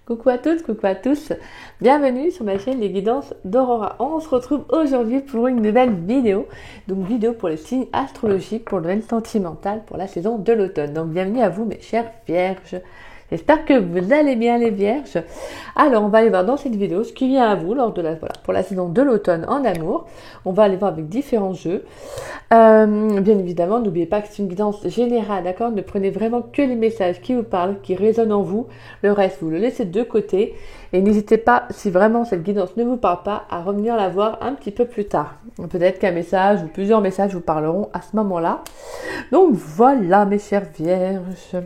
Coucou à toutes, coucou à tous, bienvenue sur ma chaîne Les Guidances d'Aurora. On se retrouve aujourd'hui pour une nouvelle vidéo, donc vidéo pour les signes astrologiques pour le domaine sentimental pour la saison de l'automne. Donc bienvenue à vous mes chères vierges. J'espère que vous allez bien les vierges. Alors on va aller voir dans cette vidéo ce qui vient à vous lors de pour la saison de l'automne en amour. On va aller voir avec différents jeux. Bien évidemment, n'oubliez pas que c'est une guidance générale, d'accord? Ne prenez vraiment que les messages qui vous parlent, qui résonnent en vous. Le reste, vous le laissez de côté. Et n'hésitez pas, si vraiment cette guidance ne vous parle pas, à revenir la voir un petit peu plus tard. Peut-être qu'un message ou plusieurs messages vous parleront à ce moment-là. Donc voilà mes chères vierges.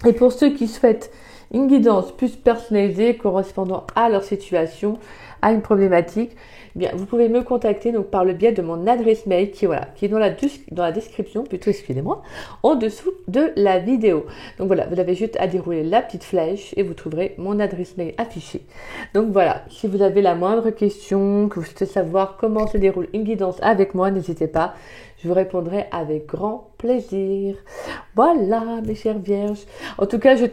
Et pour ceux qui souhaitent une guidance plus personnalisée correspondant à leur situation, à une problématique, eh bien, vous pouvez me contacter donc par le biais de mon adresse mail qui est dans la description, plutôt excusez-moi, en dessous de la vidéo. Donc voilà, vous avez juste à dérouler la petite flèche et vous trouverez mon adresse mail affichée. Donc voilà, si vous avez la moindre question, que vous souhaitez savoir comment se déroule une guidance avec moi, n'hésitez pas. Je vous répondrai avec grand plaisir. Voilà, mes chères vierges. En tout cas, je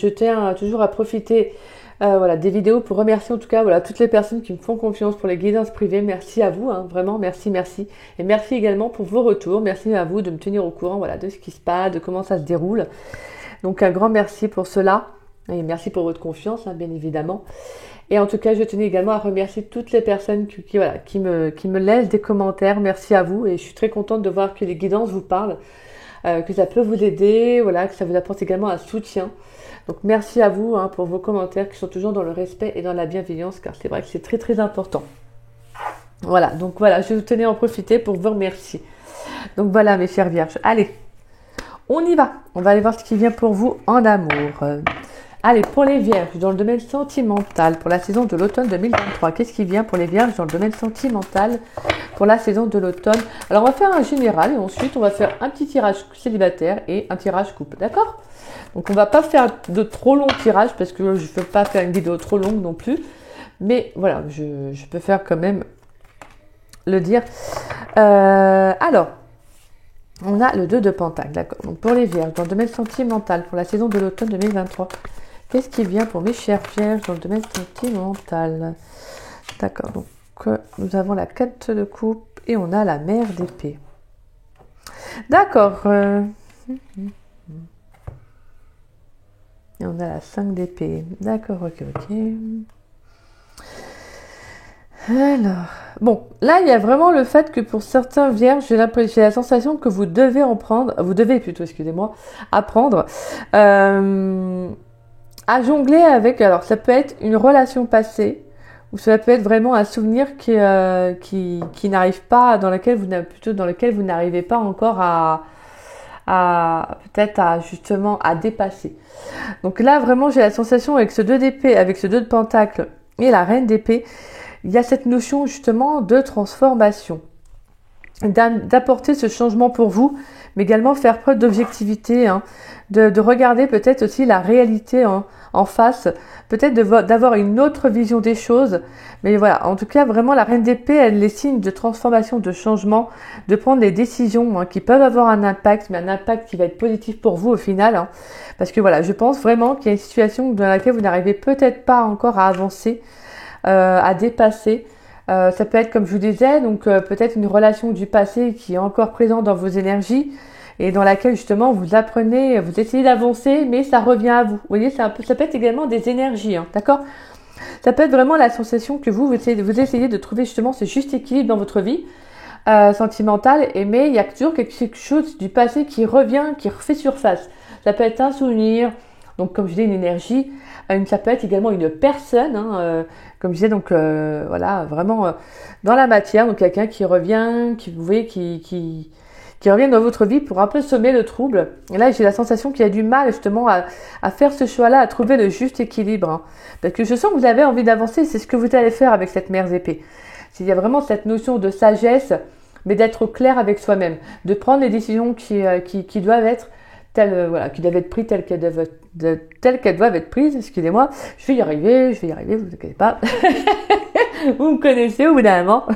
tiens toujours à profiter des vidéos pour remercier en tout cas toutes les personnes qui me font confiance pour les guidances privées. Merci à vous, vraiment merci. Et merci également pour vos retours. Merci à vous de me tenir au courant de ce qui se passe, de comment ça se déroule. Donc un grand merci pour cela. Et merci pour votre confiance, bien évidemment. Et en tout cas, je tenais également à remercier toutes les personnes qui me laissent des commentaires. Merci à vous et je suis très contente de voir que les guidances vous parlent, que ça peut vous aider, que ça vous apporte également un soutien. Donc merci à vous pour vos commentaires qui sont toujours dans le respect et dans la bienveillance, car c'est vrai que c'est très très important. Voilà, donc voilà, je tenais à en profiter pour vous remercier. Donc voilà mes chères vierges, allez, on y va. On va aller voir ce qui vient pour vous en amour. Allez, pour les vierges, dans le domaine sentimental, pour la saison de l'automne 2023, qu'est-ce qui vient pour les vierges dans le domaine sentimental pour la saison de l'automne? Alors, on va faire un général et ensuite, on va faire un petit tirage célibataire et un tirage couple, d'accord? Donc, on va pas faire de trop longs tirages parce que je ne peux pas faire une vidéo trop longue non plus. Mais voilà, je peux faire quand même le dire. Alors, on a le 2 de Pentacle, d'accord? Donc, pour les vierges, dans le domaine sentimental pour la saison de l'automne 2023, qu'est-ce qui vient pour mes chères vierges dans le domaine sentimental? D'accord, donc nous avons la 4 de coupe et on a la mère d'épée. D'accord. Et on a la 5 d'épée. D'accord, ok. Alors, bon, là, il y a vraiment le fait que pour certains vierges, j'ai la sensation que vous devez apprendre à jongler avec, alors ça peut être une relation passée, ou ça peut être vraiment un souvenir qui n'arrive pas, dans lequel vous n'arrivez pas encore à dépasser. Donc là, vraiment, j'ai la sensation avec ce 2 d'épée, avec ce 2 de pentacle et la reine d'épée, il y a cette notion justement de transformation, d'apporter ce changement pour vous, mais également faire preuve d'objectivité, de regarder peut-être aussi la réalité en face, peut-être d'avoir une autre vision des choses. Mais voilà, en tout cas, vraiment, la reine d'épée, elle est signe de transformation, de changement, de prendre des décisions qui peuvent avoir un impact, mais un impact qui va être positif pour vous au final. Parce que voilà, je pense vraiment qu'il y a une situation dans laquelle vous n'arrivez peut-être pas encore à avancer, à dépasser. Ça peut être, comme je vous disais, donc peut-être une relation du passé qui est encore présente dans vos énergies et dans laquelle justement vous essayez d'avancer, mais ça revient à vous. Vous voyez, ça peut être également des énergies, d'accord? Ça peut être vraiment la sensation que vous essayez de trouver justement ce juste équilibre dans votre vie sentimentale, mais il y a toujours quelque chose du passé qui revient, qui refait surface. Ça peut être un souvenir, donc comme je disais, une énergie, ça peut être également une personne, comme je disais, donc vraiment dans la matière, donc quelqu'un qui revient, qui revient dans votre vie pour un peu semer le trouble. Et là, j'ai la sensation qu'il y a du mal justement à faire ce choix-là, à trouver le juste équilibre. Parce que je sens que vous avez envie d'avancer, c'est ce que vous allez faire avec cette mère d'épée. Il y a vraiment cette notion de sagesse, mais d'être au clair avec soi-même, de prendre les décisions qui doivent être qui doivent être prises telles qu'elles doivent être prises. Excusez-moi, je vais y arriver, vous inquiétez pas. Vous me connaissez au bout d'un moment.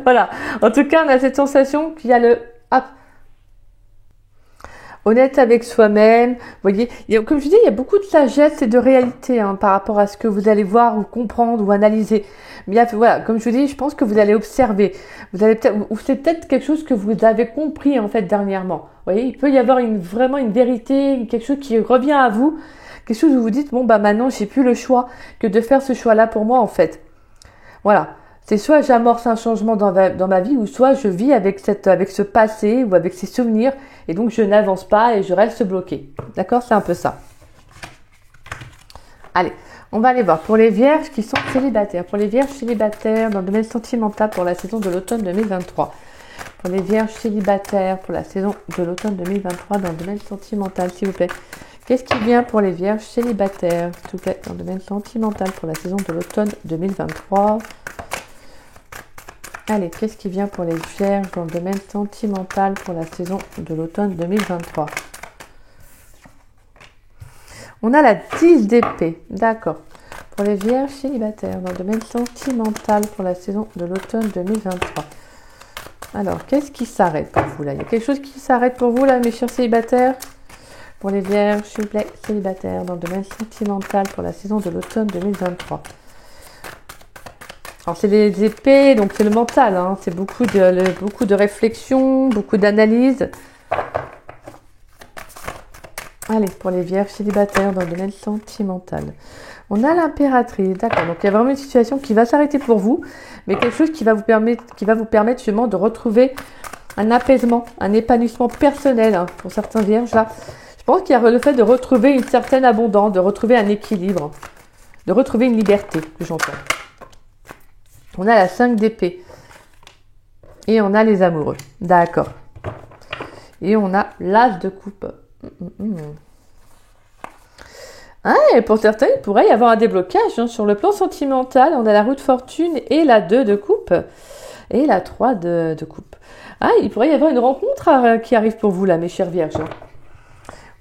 Voilà. En tout cas, on a cette sensation qu'il y a honnête avec soi-même. Vous voyez, comme je dis, il y a beaucoup de sagesse et de réalité hein, par rapport à ce que vous allez voir ou comprendre ou analyser. Mais voilà, comme je vous dis, je pense que vous allez observer. Vous allez peut-être, ou c'est peut-être quelque chose que vous avez compris en fait dernièrement. Vous voyez, il peut y avoir vraiment une vérité, quelque chose qui revient à vous, quelque chose où vous dites bon bah maintenant j'ai plus le choix que de faire ce choix-là pour moi en fait. Voilà. C'est soit j'amorce un changement dans ma vie, ou soit je vis avec ce passé ou avec ces souvenirs, et donc je n'avance pas et je reste bloquée. D'accord? C'est un peu ça. Allez, on va aller voir pour les vierges qui sont célibataires. Pour les vierges célibataires dans le domaine sentimental pour la saison de l'automne 2023. Pour les vierges célibataires pour la saison de l'automne 2023 dans le domaine sentimental, s'il vous plaît. Qu'est-ce qui vient pour les vierges célibataires, s'il vous plaît, dans le domaine sentimental pour la saison de l'automne 2023? Allez, qu'est-ce qui vient pour les vierges dans le domaine sentimental pour la saison de l'automne 2023? On a la 10 d'épée, d'accord. Pour les vierges célibataires dans le domaine sentimental pour la saison de l'automne 2023. Alors, qu'est-ce qui s'arrête pour vous là? Il y a quelque chose qui s'arrête pour vous là, mes chers célibataires? Pour les vierges, s'il vous plaît, célibataires dans le domaine sentimental pour la saison de l'automne 2023. Alors, c'est les épées, donc c'est le mental, hein. C'est beaucoup de réflexion, beaucoup d'analyse. Allez, pour les vierges célibataires dans le domaine sentimental. On a l'impératrice, d'accord. Donc, il y a vraiment une situation qui va s'arrêter pour vous, mais quelque chose qui va vous permettre justement de retrouver un apaisement, un épanouissement personnel hein, pour certains vierges là. Je pense qu'il y a le fait de retrouver une certaine abondance, de retrouver un équilibre, de retrouver une liberté, que j'entends. On a la 5 d'épée. Et on a les amoureux. D'accord. Et on a l'as de coupe. Ah, et pour certains, il pourrait y avoir un déblocage hein, sur le plan sentimental. On a la roue de fortune et la 2 de coupe. Et la 3 de coupe. Ah, il pourrait y avoir une rencontre qui arrive pour vous là, mes chers vierges.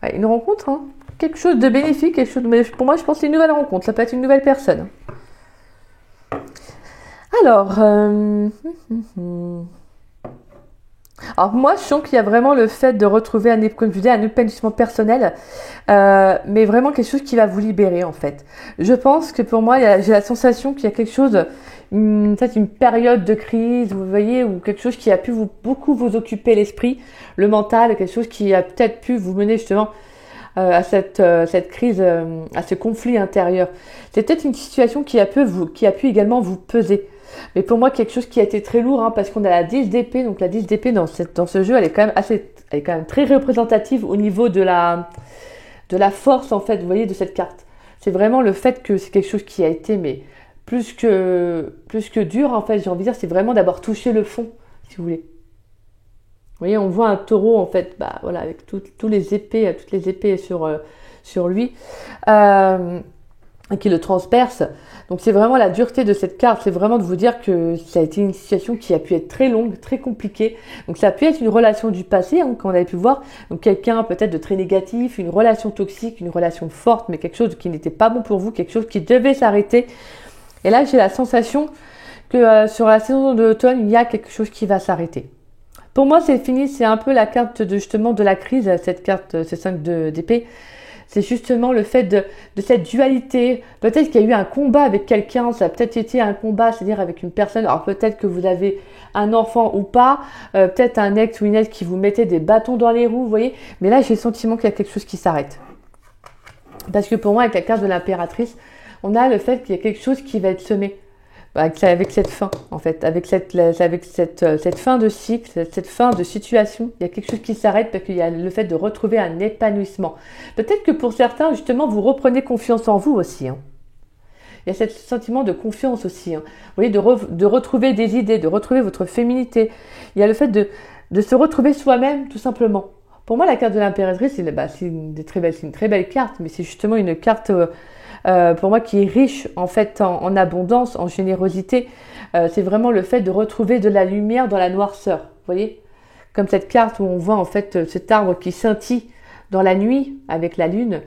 Ouais, une rencontre, hein. Quelque chose de bénéfique, quelque chose mais pour moi, je pense que c'est une nouvelle rencontre. Ça peut être une nouvelle personne. Alors, moi, je sens qu'il y a vraiment le fait de retrouver comme je disais, un épanouissement personnel, mais vraiment quelque chose qui va vous libérer en fait. Je pense que pour moi, j'ai la sensation qu'il y a quelque chose, peut-être une période de crise, vous voyez, ou quelque chose qui a pu beaucoup vous occuper l'esprit, le mental, quelque chose qui a peut-être pu vous mener justement à cette crise, à ce conflit intérieur. C'est peut-être une situation qui a pu également vous peser. Mais pour moi, quelque chose qui a été très lourd, hein, parce qu'on a la 10 d'épée. Donc la 10 d'épée dans ce jeu, elle est quand même très représentative au niveau de la force, en fait, vous voyez, de cette carte. C'est vraiment le fait que c'est quelque chose qui a été, mais plus que dur, en fait, j'ai envie de dire, c'est vraiment d'avoir touché le fond, si vous voulez. Vous voyez, on voit un taureau, en fait, bah voilà, avec toutes les épées sur lui. Qui le transperce. Donc c'est vraiment la dureté de cette carte, c'est vraiment de vous dire que ça a été une situation qui a pu être très longue, très compliquée. Donc ça a pu être une relation du passé, hein, qu'on avait pu voir, donc quelqu'un peut-être de très négatif, une relation toxique, une relation forte, mais quelque chose qui n'était pas bon pour vous, quelque chose qui devait s'arrêter. Et là j'ai la sensation que sur la saison de l'automne, il y a quelque chose qui va s'arrêter. Pour moi c'est fini, c'est un peu la carte de la crise, cette carte, ces 5 d'épée. C'est justement le fait de cette dualité. Peut-être qu'il y a eu un combat avec quelqu'un, ça a peut-être été un combat, c'est-à-dire avec une personne. Alors peut-être que vous avez un enfant ou pas, peut-être un ex ou une ex qui vous mettait des bâtons dans les roues, vous voyez. Mais là, j'ai le sentiment qu'il y a quelque chose qui s'arrête. Parce que pour moi, avec la carte de l'impératrice, on a le fait qu'il y a quelque chose qui va être semé. Avec cette fin, en fait, avec cette fin de cycle, cette fin de situation, il y a quelque chose qui s'arrête parce qu'il y a le fait de retrouver un épanouissement. Peut-être que pour certains, justement, vous reprenez confiance en vous aussi. Hein. Il y a ce sentiment de confiance aussi. Hein. Vous voyez, de retrouver des idées, de retrouver votre féminité. Il y a le fait de se retrouver soi-même, tout simplement. Pour moi, la carte de l'impératrice, c'est une très belle carte, mais c'est justement une carte... pour moi qui est riche en fait en abondance, en générosité, c'est vraiment le fait de retrouver de la lumière dans la noirceur, vous voyez, comme cette carte où on voit en fait cet arbre qui scintille dans la nuit avec la lune.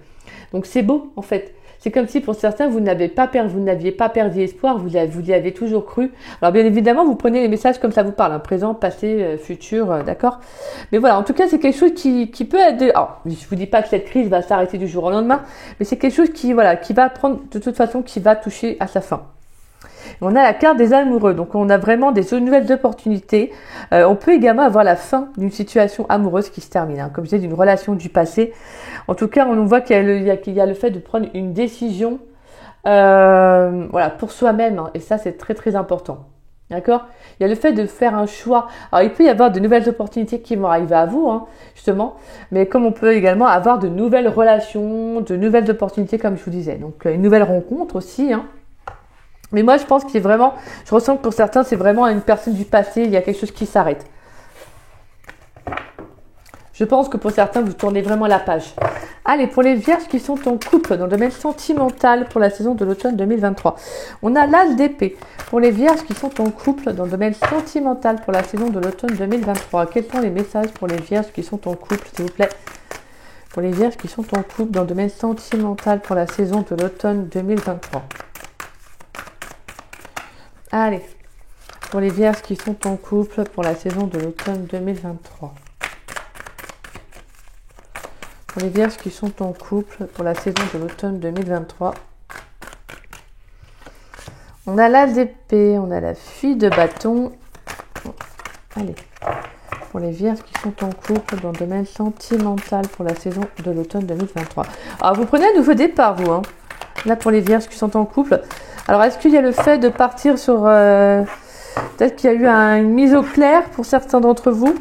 Donc c'est beau en fait, C'est comme si pour certains, vous n'aviez pas perdu espoir, vous y avez toujours cru. Alors bien évidemment, vous prenez les messages comme ça vous parle, hein, présent, passé, futur, d'accord. Mais voilà, en tout cas, c'est quelque chose qui peut être... Alors, je vous dis pas que cette crise va s'arrêter du jour au lendemain, mais c'est quelque chose qui, voilà, qui va prendre, de toute façon, qui va toucher à sa fin. On a la carte des amoureux, donc on a vraiment des nouvelles opportunités. On peut également avoir la fin d'une situation amoureuse qui se termine, hein, comme je disais, d'une relation du passé. En tout cas, on voit qu'il y a le fait de prendre une décision voilà, pour soi-même, hein, et ça c'est très très important. D'accord? Il y a le fait de faire un choix. Alors, il peut y avoir de nouvelles opportunités qui vont arriver à vous, hein, justement, mais comme on peut également avoir de nouvelles relations, de nouvelles opportunités, comme je vous disais. Donc, une nouvelle rencontre aussi, hein. Mais moi, je pense qu'il est vraiment, je ressens que pour certains, c'est vraiment une personne du passé, il y a quelque chose qui s'arrête. Je pense que pour certains, vous tournez vraiment la page. Allez, pour les vierges qui sont en couple dans le domaine sentimental pour la saison de l'automne 2023. On a l'as d'épée. Pour les vierges qui sont en couple dans le domaine sentimental pour la saison de l'automne 2023. Quels sont les messages pour les vierges qui sont en couple, s'il vous plaît? Pour les vierges qui sont en couple dans le domaine sentimental pour la saison de l'automne 2023. Allez, pour les vierges qui sont en couple pour la saison de l'automne 2023. Pour les vierges qui sont en couple pour la saison de l'automne 2023. On a l'as d'épée, on a la fille de bâton. Allez, pour les vierges qui sont en couple dans le domaine sentimental pour la saison de l'automne 2023. Alors, vous prenez un nouveau départ, vous, hein. Là, pour les vierges qui sont en couple. Alors, est-ce qu'il y a le fait de partir sur... peut-être qu'il y a eu une mise au clair pour certains d'entre vous,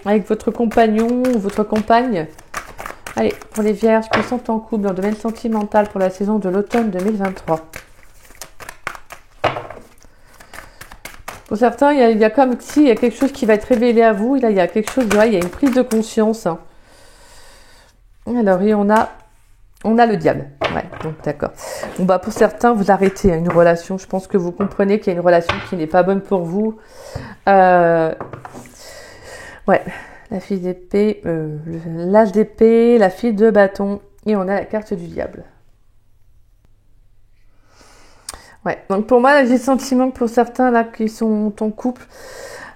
avec votre compagnon ou votre compagne. Allez, pour les vierges qui sont en couple dans le domaine sentimental pour la saison de l'automne 2023. Pour certains, il y a comme si il y a quelque chose qui va être révélé à vous. Là, il y a quelque chose, il y a une prise de conscience. Alors, et on a le diable. Ouais, donc d'accord. Bon, bah, pour certains, vous arrêtez une relation. Je pense que vous comprenez qu'il y a une relation qui n'est pas bonne pour vous. Ouais, la fille d'épée, l'as d'épée, la fille de bâton. Et on a la carte du diable. Ouais, donc pour moi, j'ai le sentiment que pour certains là qui sont en couple,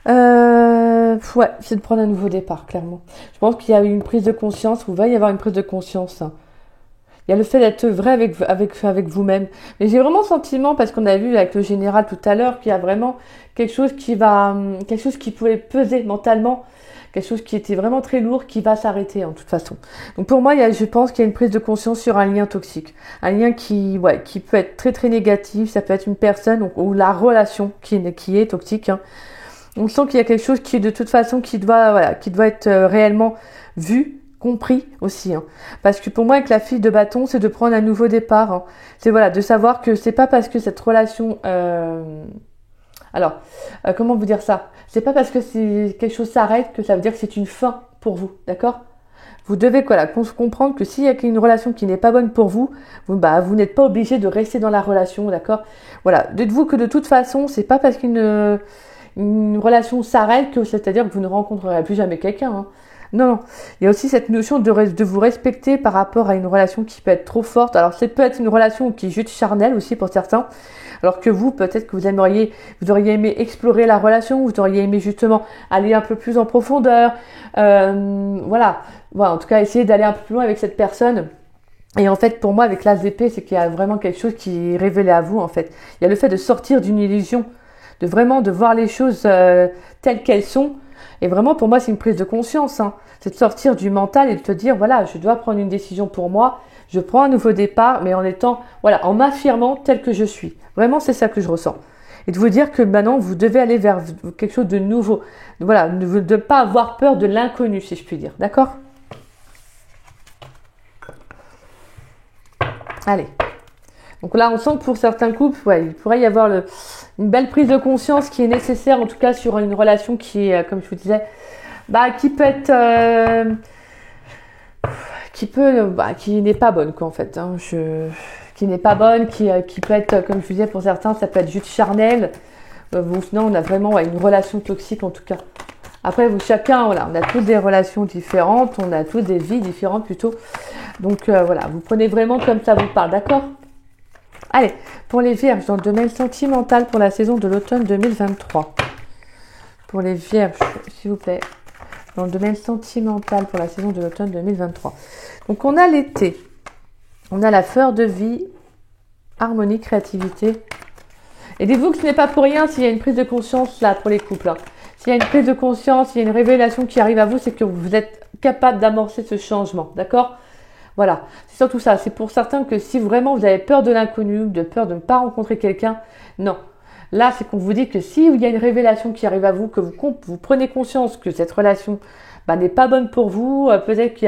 ouais, c'est de prendre un nouveau départ, clairement. Je pense qu'il y a eu une prise de conscience, ou va y avoir une prise de conscience, hein. Il y a le fait d'être vrai avec vous-même. Mais j'ai vraiment le sentiment, parce qu'on a vu avec le général tout à l'heure, qu'il y a vraiment quelque chose qui pouvait peser mentalement, quelque chose qui était vraiment très lourd, qui va s'arrêter en toute façon. Donc pour moi, je pense qu'il y a une prise de conscience sur un lien toxique. Un lien qui peut être très très négatif, ça peut être une personne ou la relation qui est toxique, hein. On sent qu'il y a quelque chose qui de toute façon qui doit être réellement vu, compris aussi, hein. Parce que pour moi, avec la fille de bâton, c'est de prendre un nouveau départ, hein. C'est de savoir que c'est pas parce que cette relation comment vous dire ça? C'est pas parce que quelque chose s'arrête que ça veut dire que c'est une fin pour vous, d'accord? Vous devez comprendre que s'il y a une relation qui n'est pas bonne pour vous, vous n'êtes pas obligé de rester dans la relation, d'accord? Voilà, dites-vous que de toute façon, c'est pas parce qu'une relation s'arrête que c'est-à-dire que vous ne rencontrerez plus jamais quelqu'un, hein. Non, il y a aussi cette notion de vous respecter par rapport à une relation qui peut être trop forte. Alors, ça peut être une relation qui est juste charnelle aussi pour certains. Alors que vous, peut-être que vous auriez aimé explorer la relation, vous auriez aimé justement aller un peu plus en profondeur. Voilà, en tout cas, essayer d'aller un peu plus loin avec cette personne. Et en fait, pour moi, avec l'as d'épée, c'est qu'il y a vraiment quelque chose qui est révélé à vous, en fait. Il y a le fait de sortir d'une illusion, de voir les choses telles qu'elles sont. Et vraiment, pour moi, c'est une prise de conscience, hein. C'est de sortir du mental et de te dire, voilà, je dois prendre une décision pour moi, je prends un nouveau départ, mais en m'affirmant tel que je suis. Vraiment, c'est ça que je ressens. Et de vous dire que maintenant, vous devez aller vers quelque chose de nouveau. Voilà, de ne pas avoir peur de l'inconnu, si je puis dire. D'accord ? Allez. Donc là, on sent que pour certains couples, il pourrait y avoir une belle prise de conscience qui est nécessaire, en tout cas sur une relation qui est, comme je vous disais, qui peut être, qui n'est pas bonne, quoi, en fait, hein. Qui n'est pas bonne, qui peut être, comme je vous disais, pour certains, ça peut être juste charnel. Sinon, on a vraiment une relation toxique, en tout cas, Après, vous chacun, voilà, on a toutes des relations différentes, on a toutes des vies différentes plutôt. Donc voilà, vous prenez vraiment comme ça vous parle, d'accord? Allez, pour les vierges, dans le domaine sentimental pour la saison de l'automne 2023. Pour les vierges, s'il vous plaît, dans le domaine sentimental pour la saison de l'automne 2023. Donc on a l'été, on a la fleur de vie, harmonie, créativité. Et dites-vous que ce n'est pas pour rien s'il y a une prise de conscience là pour les couples. Hein. S'il y a une prise de conscience, s'il y a une révélation qui arrive à vous, c'est que vous êtes capable d'amorcer ce changement, d'accord? Voilà, c'est surtout ça. C'est pour certains que si vraiment vous avez peur de l'inconnu, de peur de ne pas rencontrer quelqu'un, non. Là, c'est qu'on vous dit que s'il y a une révélation qui arrive à vous, que vous prenez conscience que cette relation n'est pas bonne pour vous, peut-être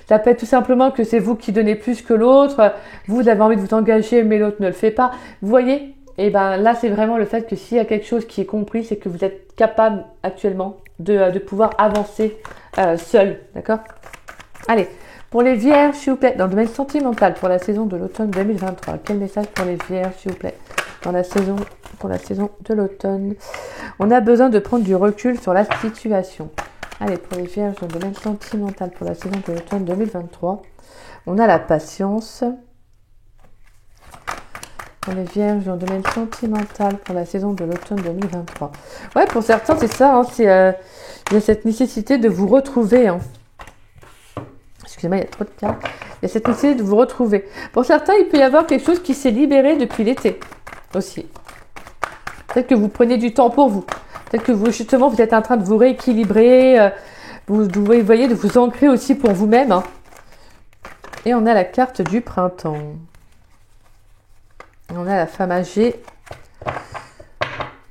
ça peut être tout simplement que c'est vous qui donnez plus que l'autre, vous avez envie de vous engager, mais l'autre ne le fait pas. Vous voyez? Et là, c'est vraiment le fait que s'il y a quelque chose qui est compris, c'est que vous êtes capable actuellement de pouvoir avancer seul, d'accord? Allez, pour les vierges, s'il vous plaît, dans le domaine sentimental pour la saison de l'automne 2023, quel message pour les vierges, s'il vous plaît, pour la saison de l'automne? On a besoin de prendre du recul sur la situation. Allez, pour les vierges, dans le domaine sentimental pour la saison de l'automne 2023, on a la patience. Pour les vierges, dans le domaine sentimental pour la saison de l'automne 2023. Ouais, pour certains, c'est ça. Hein, il y a cette nécessité de vous retrouver. Hein. Excusez-moi, il y a trop de cartes. Il y a cette nécessité de vous retrouver. Pour certains, il peut y avoir quelque chose qui s'est libéré depuis l'été aussi. Peut-être que vous prenez du temps pour vous. Peut-être que vous, justement, vous êtes en train de vous rééquilibrer. Vous voyez, de vous ancrer aussi pour vous-même. Hein. Et on a la carte du printemps. On a la femme âgée.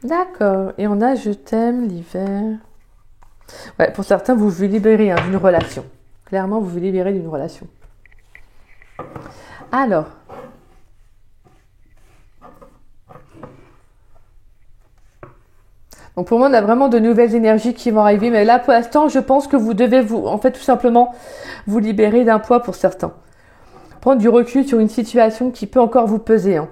D'accord. Et on a je t'aime, l'hiver. Ouais, pour certains, vous vous libérez d'une relation. Clairement, vous vous libérez d'une relation. Alors. Donc pour moi, on a vraiment de nouvelles énergies qui vont arriver. Mais là, pour l'instant, je pense que vous devez en fait, tout simplement, vous libérer d'un poids pour certains. Prendre du recul sur une situation qui peut encore vous peser. Hein.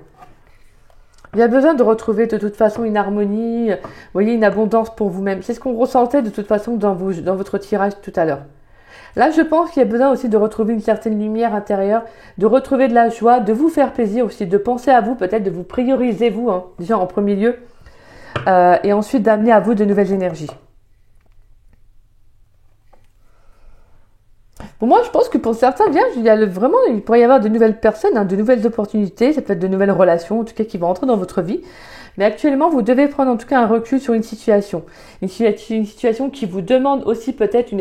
Il y a besoin de retrouver de toute façon une harmonie, vous voyez, une abondance pour vous-même. C'est ce qu'on ressentait de toute façon dans votre tirage tout à l'heure. Là, je pense qu'il y a besoin aussi de retrouver une certaine lumière intérieure, de retrouver de la joie, de vous faire plaisir aussi, de penser à vous, peut-être de vous prioriser vous, hein, déjà en premier lieu, et ensuite d'amener à vous de nouvelles énergies. Pour moi, je pense que pour certains vierges, il pourrait y avoir de nouvelles personnes, hein, de nouvelles opportunités, ça peut être de nouvelles relations, en tout cas qui vont entrer dans votre vie. Mais actuellement, vous devez prendre en tout cas un recul sur une situation. Une situation qui vous demande aussi peut-être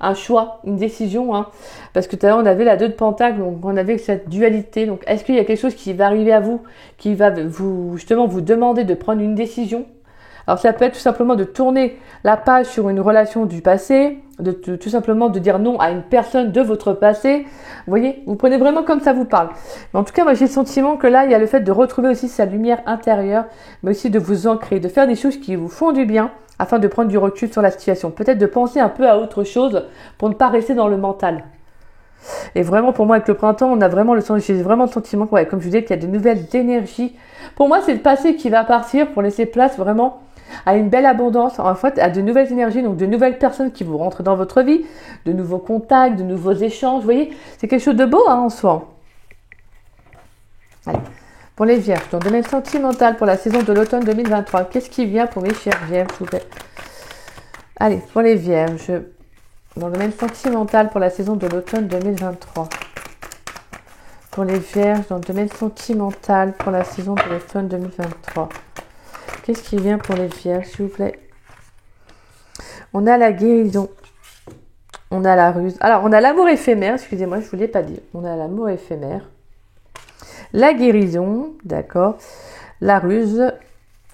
un choix, une décision. Hein, parce que tout à l'heure, on avait la 2 de Pentacle, donc on avait cette dualité. Donc, est-ce qu'il y a quelque chose qui va arriver à vous, qui va vous demander de prendre une décision? Alors ça peut être tout simplement de tourner la page sur une relation du passé, tout simplement de dire non à une personne de votre passé. Vous voyez, vous prenez vraiment comme ça vous parle. Mais en tout cas, moi j'ai le sentiment que là, il y a le fait de retrouver aussi sa lumière intérieure, mais aussi de vous ancrer, de faire des choses qui vous font du bien afin de prendre du recul sur la situation. Peut-être de penser un peu à autre chose pour ne pas rester dans le mental. Et vraiment, pour moi, avec le printemps, j'ai vraiment le sentiment, ouais, comme je vous disais, qu'il y a de nouvelles énergies. Pour moi, c'est le passé qui va partir pour laisser place vraiment à une belle abondance, en fait, à de nouvelles énergies, donc de nouvelles personnes qui vous rentrent dans votre vie, de nouveaux contacts, de nouveaux échanges. Vous voyez, c'est quelque chose de beau en soi. Allez, pour les vierges, dans le domaine sentimental pour la saison de l'automne 2023, qu'est-ce qui vient pour mes chers vierges, s'il vous plaît? Allez, pour les vierges, dans le domaine sentimental pour la saison de l'automne 2023. Pour les vierges, dans le domaine sentimental pour la saison de l'automne 2023. Qu'est-ce qui vient pour les vierges, s'il vous plaît? On a la guérison. On a la ruse. Alors, on a l'amour éphémère. Excusez-moi, je ne vous l'ai pas dit. On a l'amour éphémère. La guérison. D'accord. La ruse.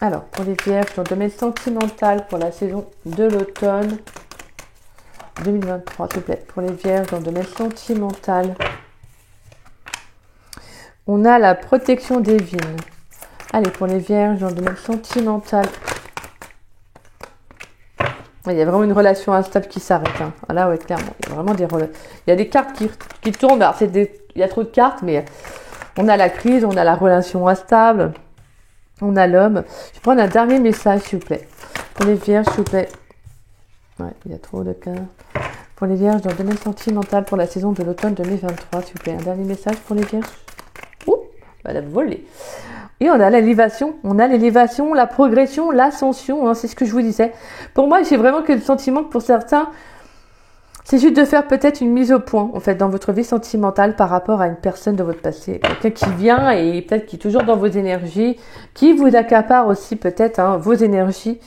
Alors, pour les vierges, dans le domaine sentimental pour la saison de l'automne 2023, s'il vous plaît. Pour les vierges, dans le domaine sentimental. On a la protection divine. Allez, pour les vierges, dans le domaine sentimental. Il y a vraiment une relation instable qui s'arrête. Hein. Là, ouais, clairement. Il y a vraiment il y a des cartes qui tournent. Alors, il y a trop de cartes, mais on a la crise, on a la relation instable. On a l'homme. Je vais prendre un dernier message, s'il vous plaît. Pour les vierges, s'il vous plaît. Ouais, il y a trop de cas. Pour les vierges dans le domaine sentimental pour la saison de l'automne 2023, s'il vous plaît. Un dernier message pour les vierges. Ouh, elle a volé. Et on a l'élévation, la progression, l'ascension, hein, c'est ce que je vous disais. Pour moi, j'ai vraiment que le sentiment que pour certains, c'est juste de faire peut-être une mise au point, en fait, dans votre vie sentimentale par rapport à une personne de votre passé. Quelqu'un qui vient et peut-être qui est toujours dans vos énergies, qui vous accapare aussi peut-être vos énergies.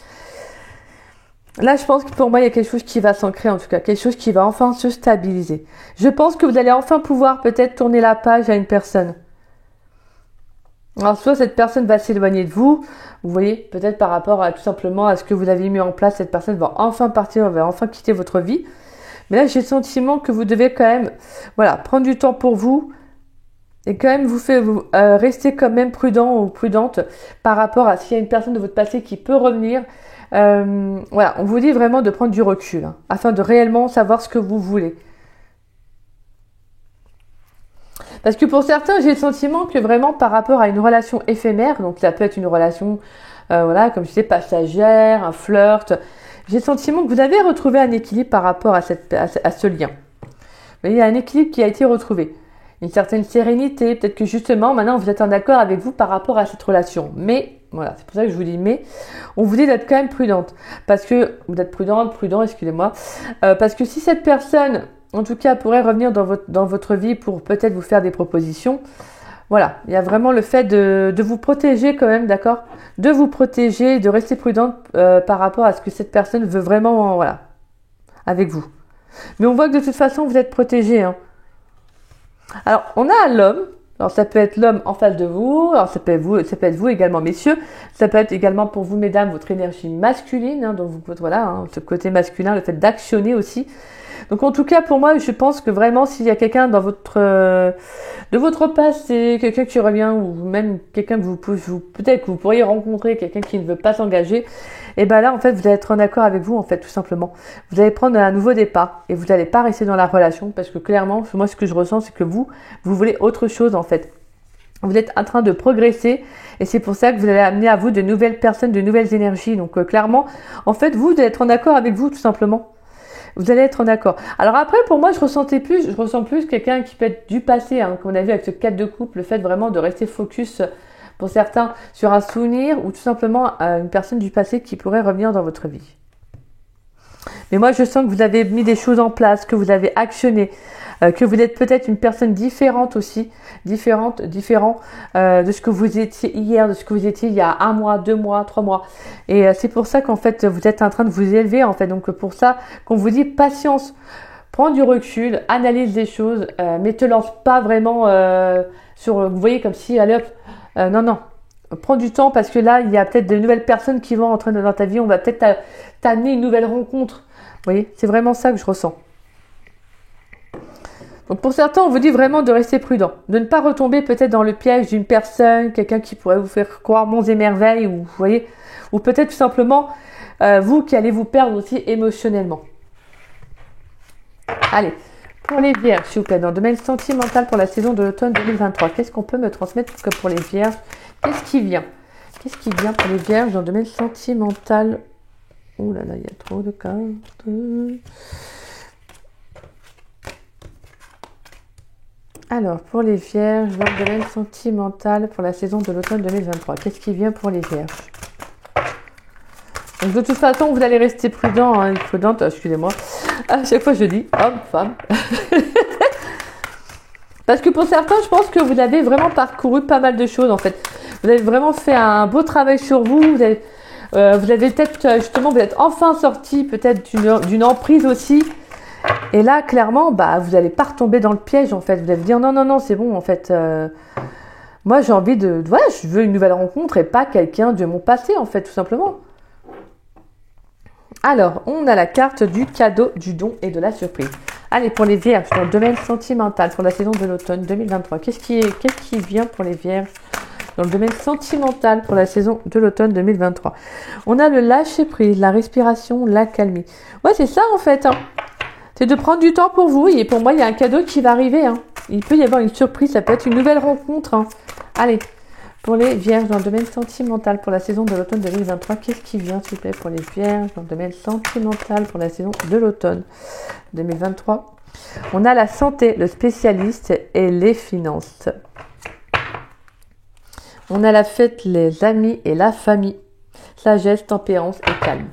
Là, je pense que pour moi, il y a quelque chose qui va s'ancrer, en tout cas, quelque chose qui va enfin se stabiliser. Je pense que vous allez enfin pouvoir peut-être tourner la page à une personne. Alors, soit cette personne va s'éloigner de vous, vous voyez, peut-être par rapport à tout simplement à ce que vous avez mis en place, cette personne va enfin partir, va enfin quitter votre vie. Mais là, j'ai le sentiment que vous devez quand même, voilà, prendre du temps pour vous et quand même rester quand même prudent ou prudente par rapport à s'il y a une personne de votre passé qui peut revenir. Voilà, on vous dit vraiment de prendre du recul afin de réellement savoir ce que vous voulez. Parce que pour certains, j'ai le sentiment que vraiment par rapport à une relation éphémère, donc ça peut être une relation, voilà, comme je disais, passagère, un flirt, j'ai le sentiment que vous avez retrouvé un équilibre par rapport à ce lien. Mais il y a un équilibre qui a été retrouvé. Une certaine sérénité, peut-être que justement, maintenant, vous êtes en accord avec vous par rapport à cette relation. Mais, voilà, c'est pour ça que je vous dis, mais, on vous dit d'être quand même prudente. Parce que, d'être prudent, excusez-moi. Parce que si cette personne, en tout cas, pourrait revenir dans votre vie pour peut-être vous faire des propositions, voilà, il y a vraiment le fait de vous protéger quand même, d'accord? De vous protéger, de rester prudente par rapport à ce que cette personne veut vraiment, voilà, avec vous. Mais on voit que de toute façon, vous êtes protégé, hein. Alors, on a l'homme. Alors, ça peut être l'homme en face de vous. Alors, ça peut être vous également, messieurs. Ça peut être également pour vous, mesdames, votre énergie masculine. Hein, donc, voilà, ce côté masculin, le fait d'actionner aussi. Donc, en tout cas, pour moi, je pense que vraiment, s'il y a quelqu'un dans de votre passé, quelqu'un qui revient, ou même quelqu'un que peut-être que vous pourriez rencontrer, quelqu'un qui ne veut pas s'engager, et ben là, en fait, vous allez être en accord avec vous, en fait, tout simplement. Vous allez prendre un nouveau départ et vous n'allez pas rester dans la relation parce que clairement, moi, ce que je ressens, c'est que vous voulez autre chose, en fait. Vous êtes en train de progresser et c'est pour ça que vous allez amener à vous de nouvelles personnes, de nouvelles énergies. Donc, clairement, en fait, vous allez être en accord avec vous, tout simplement. Vous allez être en accord. Alors après, pour moi, je ressens plus quelqu'un qui peut être du passé, comme on a vu avec ce 4 de couple, le fait vraiment de rester focus pour certains sur un souvenir ou tout simplement une personne du passé qui pourrait revenir dans votre vie. Mais moi, je sens que vous avez mis des choses en place, que vous avez actionné, que vous êtes peut-être une personne différente aussi, différent de ce que vous étiez hier, de ce que vous étiez il y a 1 mois, 2 mois, 3 mois. Et c'est pour ça qu'en fait, vous êtes en train de vous élever, en fait. Donc, pour ça qu'on vous dit patience, prends du recul, analyse les choses, mais te lance pas vraiment vous voyez, comme si, allez hop, non. Prends du temps parce que là, il y a peut-être de nouvelles personnes qui vont entrer dans ta vie. On va peut-être t'amener une nouvelle rencontre. Vous voyez, c'est vraiment ça que je ressens. Donc pour certains, on vous dit vraiment de rester prudent, de ne pas retomber peut-être dans le piège d'une personne, quelqu'un qui pourrait vous faire croire monts et merveilles, ou vous voyez, ou peut-être tout simplement vous qui allez vous perdre aussi émotionnellement. Allez, pour les vierges, s'il vous plaît, dans le domaine sentimental pour la saison de l'automne 2023, qu'est-ce qu'on peut me transmettre comme pour les vierges? Qu'est-ce qui vient pour les vierges dans le domaine sentimental? Ouh là là, il y a trop de cartes. Alors, pour les vierges, dans le domaine sentimental pour la saison de l'automne 2023, qu'est-ce qui vient pour les vierges? Donc, de toute façon, vous allez rester prudent, prudente, excusez-moi. À chaque fois, je dis homme, femme. Parce que pour certains, je pense que vous avez vraiment parcouru pas mal de choses, en fait. Vous avez vraiment fait un beau travail sur vous. Vous avez peut-être, justement, vous êtes enfin sorti peut-être d'une emprise aussi. Et là, clairement, vous n'allez pas retomber dans le piège, en fait. Vous allez vous dire, non, c'est bon, en fait. Moi, j'ai envie voilà, je veux une nouvelle rencontre et pas quelqu'un de mon passé, en fait, tout simplement. Alors, on a la carte du cadeau, du don et de la surprise. Allez, pour les vierges, dans le domaine sentimental, pour la saison de l'automne 2023, qu'est-ce qui vient pour les vierges dans le domaine sentimental pour la saison de l'automne 2023? On a le lâcher prise, la respiration, l'accalmie. Ouais, c'est ça, en fait. C'est de prendre du temps pour vous. Et pour moi, il y a un cadeau qui va arriver. Il peut y avoir une surprise. Ça peut être une nouvelle rencontre. Allez, Pour les vierges dans le domaine sentimental pour la saison de l'automne 2023, qu'est-ce qui vient, s'il vous plaît, pour les vierges dans le domaine sentimental pour la saison de l'automne 2023? On a la santé, le spécialiste et les finances. On a la fête, les amis et la famille. Sagesse, tempérance et calme.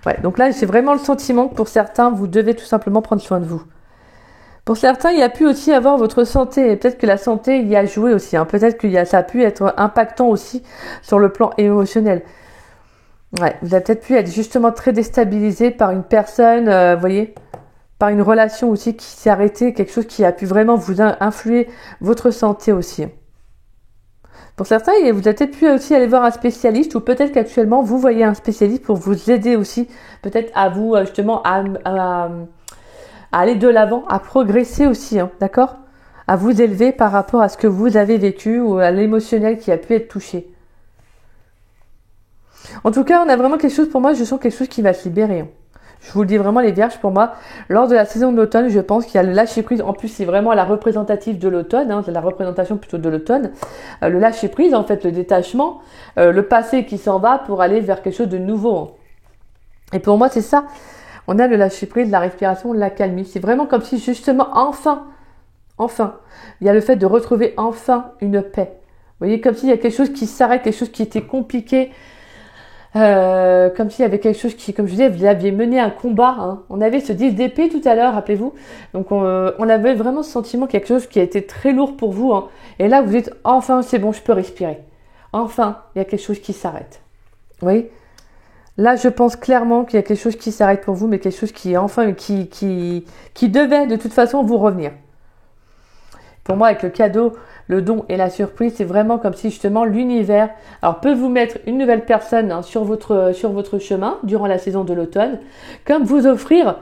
Ouais, donc là, j'ai vraiment le sentiment que pour certains, vous devez tout simplement prendre soin de vous. Pour certains, il y a pu aussi avoir votre santé. Et peut-être que la santé y a joué aussi. Hein. Peut-être que ça a pu être impactant aussi sur le plan émotionnel. Ouais, vous avez peut-être pu être justement très déstabilisé par une personne, vous voyez, par une relation aussi qui s'est arrêtée, quelque chose qui a pu vraiment vous influer votre santé aussi. Pour certains, vous avez peut-être pu aussi aller voir un spécialiste ou peut-être qu'actuellement, vous voyez un spécialiste pour vous aider aussi, peut-être à vous, justement, à aller de l'avant, à progresser aussi, hein, d'accord? À vous élever par rapport à ce que vous avez vécu ou à l'émotionnel qui a pu être touché. En tout cas, on a vraiment quelque chose, pour moi, je sens quelque chose qui va se libérer. Hein. Je vous le dis vraiment, les vierges, pour moi, lors de la saison de l'automne, je pense qu'il y a le lâcher prise. En plus, c'est vraiment la représentative de l'automne, hein, c'est la représentation plutôt de l'automne. Le lâcher prise, en fait, le détachement, le passé qui s'en va pour aller vers quelque chose de nouveau. Hein. Et pour moi, c'est ça. On a le lâcher prise, la respiration, la calmie. C'est vraiment comme si, justement, enfin, il y a le fait de retrouver enfin une paix. Vous voyez, comme s'il y a quelque chose qui s'arrête, quelque chose qui était compliqué. Comme s'il y avait quelque chose qui, comme je disais, vous aviez mené un combat. Hein. On avait ce 10 d'épée tout à l'heure, rappelez-vous. Donc on avait vraiment ce sentiment quelque chose qui a été très lourd pour vous. Hein. Et là, vous dites, enfin, c'est bon, je peux respirer. Enfin, il y a quelque chose qui s'arrête. Vous voyez ? Là, je pense clairement qu'il y a quelque chose qui s'arrête pour vous, mais quelque chose qui, enfin, qui devait de toute façon vous revenir. Pour moi, avec le cadeau, le don et la surprise, c'est vraiment comme si justement l'univers, alors peut vous mettre une nouvelle personne hein, sur votre chemin durant la saison de l'automne, comme vous offrir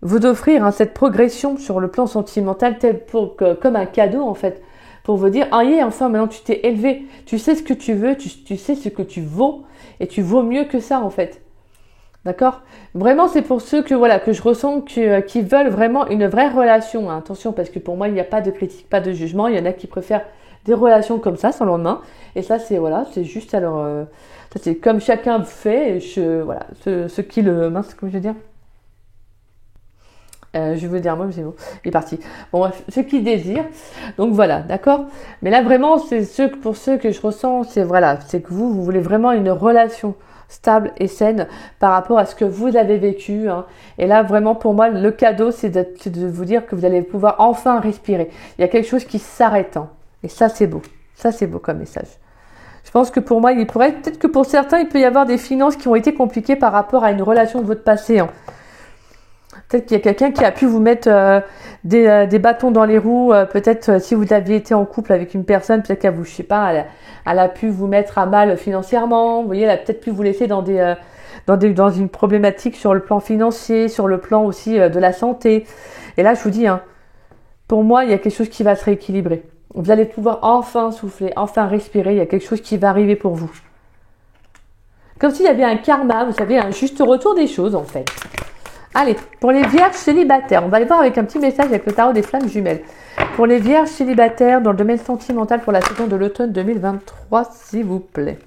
hein, cette progression sur le plan sentimental comme un cadeau en fait, pour vous dire, ah yeah, enfin maintenant tu t'es élevé, tu sais ce que tu veux, tu sais ce que tu vaux, et tu vaux mieux que ça en fait. D'accord? Vraiment, c'est pour ceux que je ressens qui veulent vraiment une vraie relation. Hein. Attention, parce que pour moi, il n'y a pas de critique, pas de jugement. Il y en a qui préfèrent des relations comme ça, sans lendemain. Et ça, c'est juste alors, ça c'est comme chacun fait. Et ce qui le mince, comment je veux dire. Je veux dire, moi, c'est bon, il est parti. Bon, bref, ceux qui désirent. Donc voilà, d'accord? Mais là, vraiment, c'est pour ceux que je ressens, c'est que vous voulez vraiment une relation stable et saine par rapport à ce que vous avez vécu. Hein. Et là, vraiment, pour moi, le cadeau, c'est de vous dire que vous allez pouvoir enfin respirer. Il y a quelque chose qui s'arrête. Hein. Et ça, c'est beau. Ça, c'est beau comme message. Je pense que pour moi, peut-être que pour certains, il peut y avoir des finances qui ont été compliquées par rapport à une relation de votre passé. Hein. Peut-être qu'il y a quelqu'un qui a pu vous mettre des bâtons dans les roues. Peut-être si vous aviez été en couple avec une personne, peut-être qu'elle vous, je sais pas, elle a pu vous mettre à mal financièrement. Vous voyez, elle a peut-être pu vous laisser dans une problématique sur le plan financier, sur le plan aussi de la santé. Et là, je vous dis, hein, pour moi, il y a quelque chose qui va se rééquilibrer. Vous allez pouvoir enfin souffler, enfin respirer. Il y a quelque chose qui va arriver pour vous. Comme s'il y avait un karma, vous savez, un juste retour des choses en fait. Allez, pour les vierges célibataires, on va aller voir avec un petit message avec le tarot des flammes jumelles. Pour les vierges célibataires dans le domaine sentimental pour la saison de l'automne 2023, s'il vous plaît.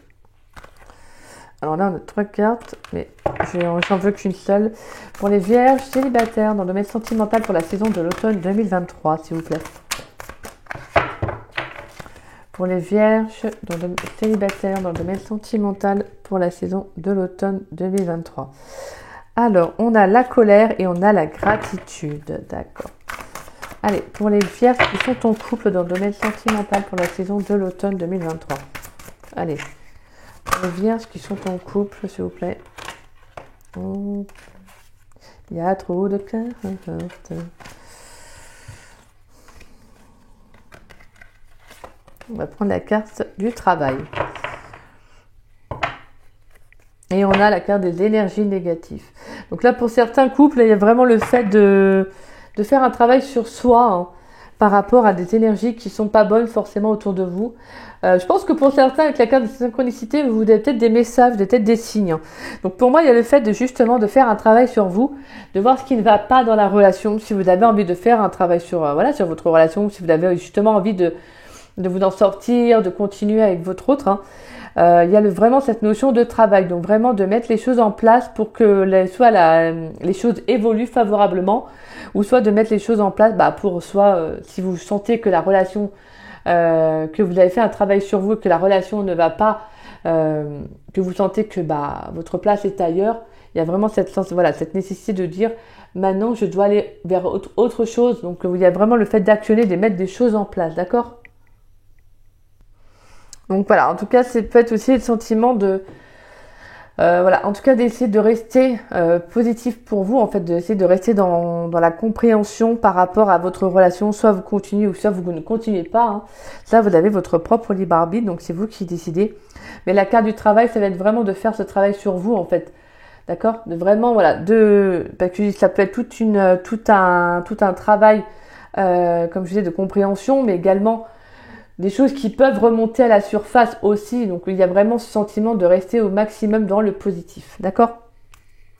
Alors là, on a 3 cartes, mais j'en veux qu'une seule. Pour les vierges célibataires dans le domaine sentimental pour la saison de l'automne 2023, s'il vous plaît. Pour les vierges célibataires dans le domaine sentimental pour la saison de l'automne 2023. Alors, on a la colère et on a la gratitude. D'accord. Allez, pour les vierges qui sont en couple dans le domaine sentimental pour la saison de l'automne 2023. Allez, pour les vierges qui sont en couple, s'il vous plaît. Oh, il y a trop de cartes. On va prendre la carte du travail. Et on a la carte des énergies négatives. Donc là, pour certains couples, il y a vraiment le fait de faire un travail sur soi hein, par rapport à des énergies qui sont pas bonnes forcément autour de vous. Je pense que pour certains, avec la carte de synchronicité, vous avez peut-être des messages, peut-être des signes. Donc pour moi, il y a le fait de justement de faire un travail sur vous, de voir ce qui ne va pas dans la relation. Si vous avez envie de faire un travail sur sur votre relation, si vous avez justement envie de de vous en sortir, de continuer avec votre autre, hein. Il y a vraiment cette notion de travail, donc vraiment de mettre les choses en place pour que les choses évoluent favorablement, ou soit de mettre les choses en place pour si vous sentez que la relation, que vous avez fait un travail sur vous, que la relation ne va pas, que vous sentez que votre place est ailleurs, il y a vraiment cette nécessité de dire maintenant je dois aller vers autre chose. Donc il y a vraiment le fait d'actionner, de mettre des choses en place, d'accord? Donc voilà, en tout cas, c'est peut-être aussi le sentiment de, en tout cas d'essayer de rester positif pour vous, en fait, d'essayer de rester dans la compréhension par rapport à votre relation. Soit vous continuez ou soit vous ne continuez pas, hein. Ça, vous avez votre propre libre arbitre, donc c'est vous qui décidez. Mais la carte du travail, ça va être vraiment de faire ce travail sur vous, en fait. D'accord? De vraiment, parce que ça peut être tout un travail, comme je disais, de compréhension, mais également des choses qui peuvent remonter à la surface aussi. Donc, il y a vraiment ce sentiment de rester au maximum dans le positif. D'accord?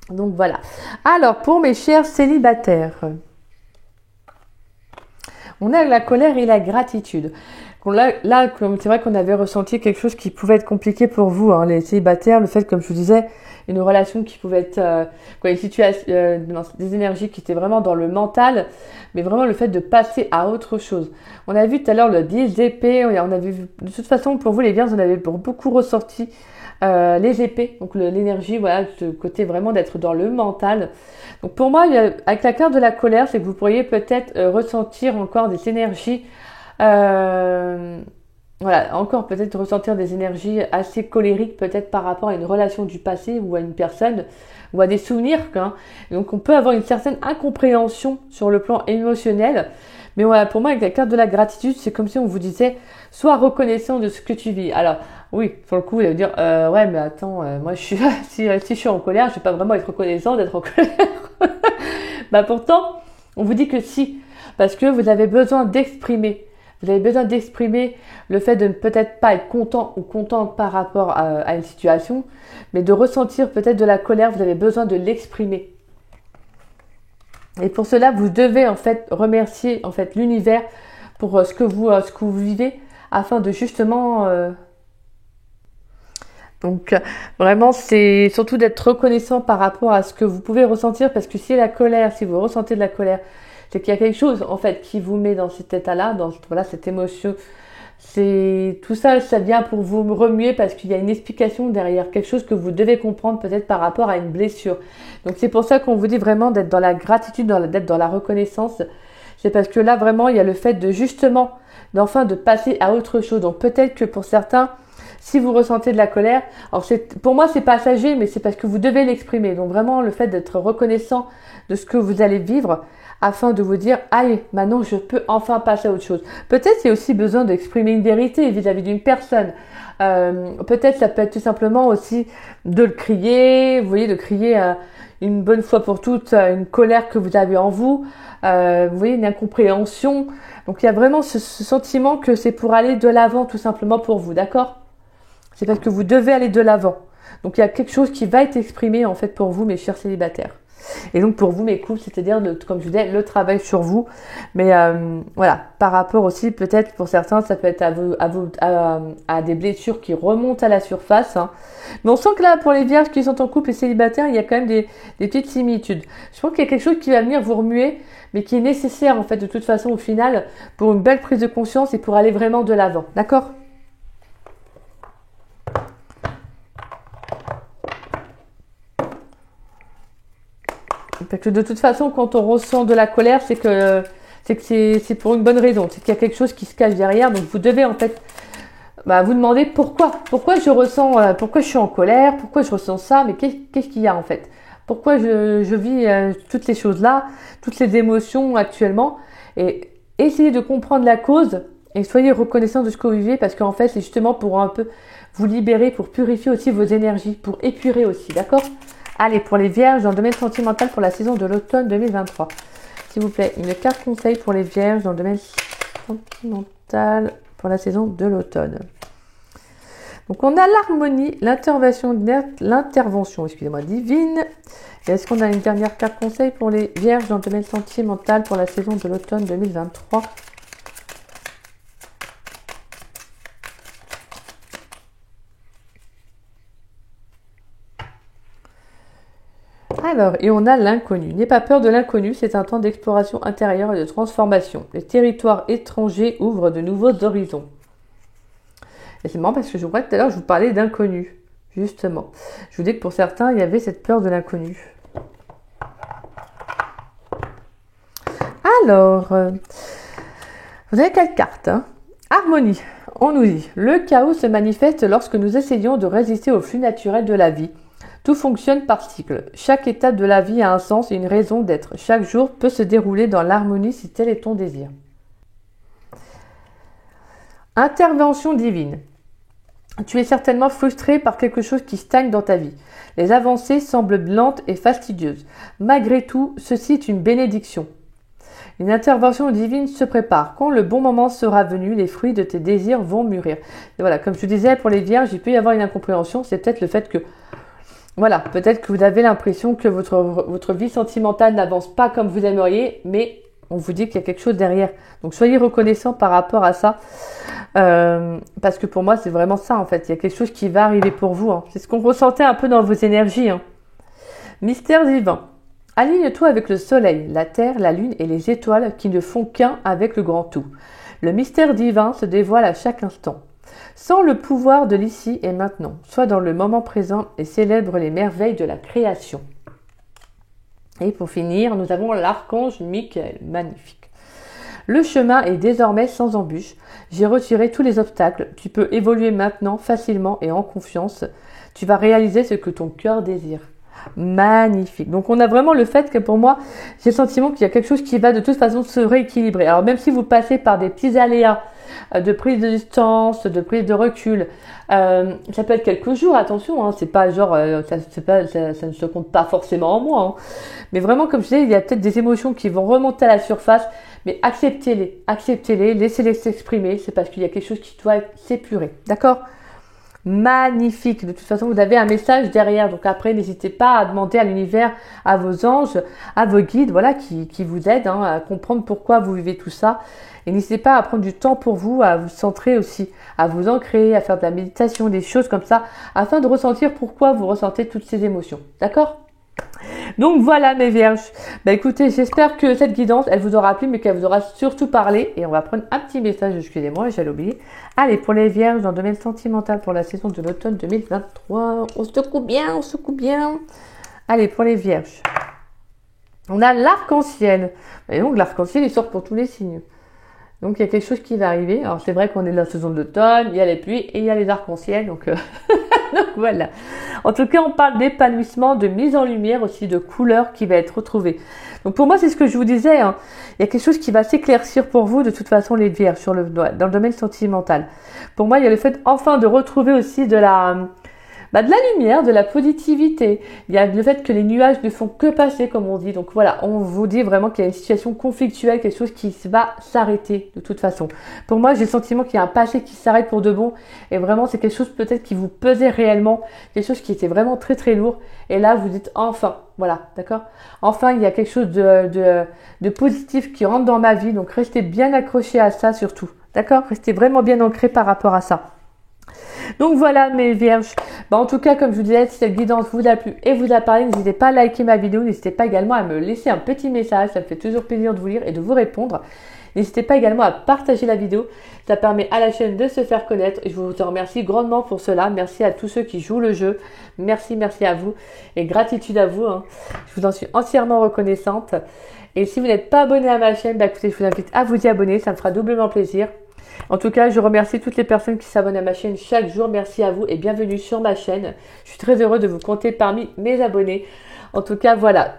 Donc, voilà. Alors, pour mes chers célibataires, on a la colère et la gratitude. Là, c'est vrai qu'on avait ressenti quelque chose qui pouvait être compliqué pour vous, hein, les célibataires. Le fait, comme je vous disais, une relation qui pouvait être une situation, des énergies qui étaient vraiment dans le mental, mais vraiment le fait de passer à autre chose. On a vu tout à l'heure le 10 épées, on avait vu, de toute façon pour vous les Vierges, on avait beaucoup ressorti les épées, donc l'énergie, ce côté vraiment d'être dans le mental. Donc pour moi, avec la carte de la colère, c'est que vous pourriez peut-être ressentir encore des énergies, encore peut-être ressentir des énergies assez colériques, peut-être par rapport à une relation du passé ou à une personne ou à des souvenirs, hein. Donc on peut avoir une certaine incompréhension sur le plan émotionnel. Mais voilà, pour moi, avec la carte de la gratitude, c'est comme si on vous disait, sois reconnaissant de ce que tu vis. Alors, oui, pour le coup, vous allez dire, ouais, mais attends, moi, si je suis en colère, je vais pas vraiment être reconnaissant d'être en colère. Pourtant, on vous dit que si, parce que vous avez besoin d'exprimer. Vous avez besoin d'exprimer le fait de ne peut-être pas être content ou contente par rapport à une situation, mais de ressentir peut-être de la colère, vous avez besoin de l'exprimer. Et pour cela, vous devez en fait remercier en fait l'univers pour ce que vous vivez, afin de justement donc vraiment c'est surtout d'être reconnaissant par rapport à ce que vous pouvez ressentir, parce que si vous ressentez de la colère, c'est qu'il y a quelque chose en fait qui vous met dans cet état-là, cette émotion. C'est tout ça vient pour vous remuer, parce qu'il y a une explication derrière, quelque chose que vous devez comprendre peut-être par rapport à une blessure. Donc c'est pour ça qu'on vous dit vraiment d'être dans la gratitude, d'être dans la reconnaissance. C'est parce que là vraiment il y a le fait de justement de passer à autre chose. Donc peut-être que pour certains, si vous ressentez de la colère, alors pour moi c'est passager, mais c'est parce que vous devez l'exprimer. Donc vraiment le fait d'être reconnaissant de ce que vous allez vivre, afin de vous dire, allez, maintenant je peux enfin passer à autre chose. Peut-être il y a aussi besoin d'exprimer une vérité vis-à-vis d'une personne. Peut-être ça peut être tout simplement aussi de le crier, vous voyez, de crier une bonne fois pour toutes une colère que vous avez en vous, vous voyez, une incompréhension. Donc il y a vraiment ce sentiment que c'est pour aller de l'avant tout simplement pour vous, d'accord? C'est parce que vous devez aller de l'avant. Donc il y a quelque chose qui va être exprimé en fait pour vous, mes chers célibataires. Et donc pour vous mes couples, c'est-à-dire comme je disais, le travail sur vous. Mais par rapport aussi peut-être pour certains, ça peut être à des blessures qui remontent à la surface, hein. Mais on sent que là pour les vierges qui sont en couple et célibataires, il y a quand même des petites similitudes. Je pense qu'il y a quelque chose qui va venir vous remuer, mais qui est nécessaire en fait de toute façon au final pour une belle prise de conscience et pour aller vraiment de l'avant, d'accord? Parce que de toute façon, quand on ressent de la colère, c'est que c'est pour une bonne raison. C'est qu'il y a quelque chose qui se cache derrière. Donc vous devez en fait vous demander pourquoi je suis en colère, pourquoi je ressens ça, mais qu'est-ce qu'il y a en fait? Pourquoi je vis toutes ces choses-là, toutes ces émotions actuellement, et essayez de comprendre la cause et soyez reconnaissant de ce que vous vivez, parce qu'en fait c'est justement pour un peu vous libérer, pour purifier aussi vos énergies, pour épurer aussi, d'accord? Allez, pour les vierges dans le domaine sentimental pour la saison de l'automne 2023. S'il vous plaît, une carte conseil pour les vierges dans le domaine sentimental pour la saison de l'automne. Donc on a l'harmonie, l'intervention divine. Et est-ce qu'on a une dernière carte conseil pour les vierges dans le domaine sentimental pour la saison de l'automne 2023? Alors, et on a l'inconnu. N'aie pas peur de l'inconnu, c'est un temps d'exploration intérieure et de transformation. Les territoires étrangers ouvrent de nouveaux horizons. Et c'est marrant parce que je crois que tout à l'heure, je vous parlais d'inconnu, justement. Je vous dis que pour certains, il y avait cette peur de l'inconnu. Alors, vous avez quelle carte, hein? Harmonie. On nous dit, le chaos se manifeste lorsque nous essayons de résister au flux naturel de la vie. Tout fonctionne par cycle. Chaque étape de la vie a un sens et une raison d'être. Chaque jour peut se dérouler dans l'harmonie si tel est ton désir. Intervention divine. Tu es certainement frustré par quelque chose qui stagne dans ta vie. Les avancées semblent lentes et fastidieuses. Malgré tout, ceci est une bénédiction. Une intervention divine se prépare. Quand le bon moment sera venu, les fruits de tes désirs vont mûrir. Et voilà, comme je disais, pour les vierges, il peut y avoir une incompréhension. C'est peut-être le fait que, voilà, peut-être que vous avez l'impression que votre vie sentimentale n'avance pas comme vous aimeriez, mais on vous dit qu'il y a quelque chose derrière. Donc, soyez reconnaissants par rapport à ça. Parce que pour moi, c'est vraiment ça, en fait. Il y a quelque chose qui va arriver pour vous. Hein. C'est ce qu'on ressentait un peu dans vos énergies. Hein. Mystère divin. Aligne-toi avec le soleil, la terre, la lune et les étoiles qui ne font qu'un avec le grand tout. Le mystère divin se dévoile à chaque instant. Sens le pouvoir de l'ici et maintenant. Sois dans le moment présent et célèbre les merveilles de la création. Et pour finir, nous avons l'archange Michael. Magnifique. Le chemin est désormais sans embûche. J'ai retiré tous les obstacles. Tu peux évoluer maintenant facilement et en confiance. Tu vas réaliser ce que ton cœur désire. Magnifique. Donc on a vraiment le fait que pour moi, j'ai le sentiment qu'il y a quelque chose qui va de toute façon se rééquilibrer. Alors même si vous passez par des petits aléas de prise de distance, de prise de recul, ça peut être quelques jours, attention, hein, c'est pas genre, ça ne se compte pas forcément en mois, hein. Mais vraiment comme je disais, il y a peut-être des émotions qui vont remonter à la surface, mais acceptez-les, laissez-les s'exprimer, c'est parce qu'il y a quelque chose qui doit s'épurer, d'accord ? Magnifique. De toute façon, vous avez un message derrière. Donc après, n'hésitez pas à demander à l'univers, à vos anges, à vos guides, voilà, qui vous aident hein, à comprendre pourquoi vous vivez tout ça. Et n'hésitez pas à prendre du temps pour vous, à vous centrer aussi, à vous ancrer, à faire de la méditation, des choses comme ça, afin de ressentir pourquoi vous ressentez toutes ces émotions. D'accord ? Donc voilà mes vierges, écoutez, j'espère que cette guidance, elle vous aura plu, mais qu'elle vous aura surtout parlé. Et on va prendre un petit message, excusez-moi, j'allais oublier. Allez, pour les vierges, dans le domaine sentimental pour la saison de l'automne 2023, on se secoue bien. Allez, pour les vierges, on a l'arc-en-ciel. Et donc l'arc-en-ciel, il sort pour tous les signes. Donc il y a quelque chose qui va arriver. Alors c'est vrai qu'on est dans la saison d'automne, il y a les pluies et il y a les arcs-en-ciel. Donc, donc voilà. En tout cas, on parle d'épanouissement, de mise en lumière aussi, de couleurs qui va être retrouvée. Donc pour moi, c'est ce que je vous disais. Hein. Il y a quelque chose qui va s'éclaircir pour vous de toute façon les vierges dans le domaine sentimental. Pour moi, il y a le fait enfin de retrouver aussi de la lumière, de la positivité. Il y a le fait que les nuages ne font que passer, comme on dit. Donc voilà, on vous dit vraiment qu'il y a une situation conflictuelle, quelque chose qui va s'arrêter de toute façon. Pour moi, j'ai le sentiment qu'il y a un passé qui s'arrête pour de bon. Et vraiment, c'est quelque chose peut-être qui vous pesait réellement. Quelque chose qui était vraiment très très lourd. Et là, vous dites enfin, voilà, d'accord ? Enfin, il y a quelque chose de positif qui rentre dans ma vie. Donc restez bien accrochés à ça surtout. D'accord ? Restez vraiment bien ancrés par rapport à ça. Donc voilà mes vierges, en tout cas comme je vous disais, si cette guidance vous a plu et vous a parlé, n'hésitez pas à liker ma vidéo, n'hésitez pas également à me laisser un petit message, ça me fait toujours plaisir de vous lire et de vous répondre. N'hésitez pas également à partager la vidéo, ça permet à la chaîne de se faire connaître et je vous remercie grandement pour cela. Merci à tous ceux qui jouent le jeu, merci à vous et gratitude à vous, hein. Je vous en suis entièrement reconnaissante. Et si vous n'êtes pas abonné à ma chaîne, écoutez, je vous invite à vous y abonner, ça me fera doublement plaisir. En tout cas, je remercie toutes les personnes qui s'abonnent à ma chaîne chaque jour. Merci à vous et bienvenue sur ma chaîne. Je suis très heureux de vous compter parmi mes abonnés. En tout cas, voilà.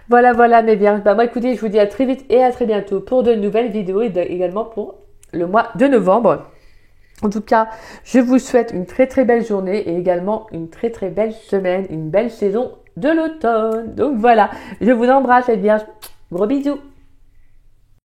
Voilà mes vierges. Moi, écoutez, je vous dis à très vite et à très bientôt pour de nouvelles vidéos et également pour le mois de novembre. En tout cas, je vous souhaite une très très belle journée et également une très très belle semaine, une belle saison de l'automne. Donc voilà, je vous embrasse les vierges. Gros bisous.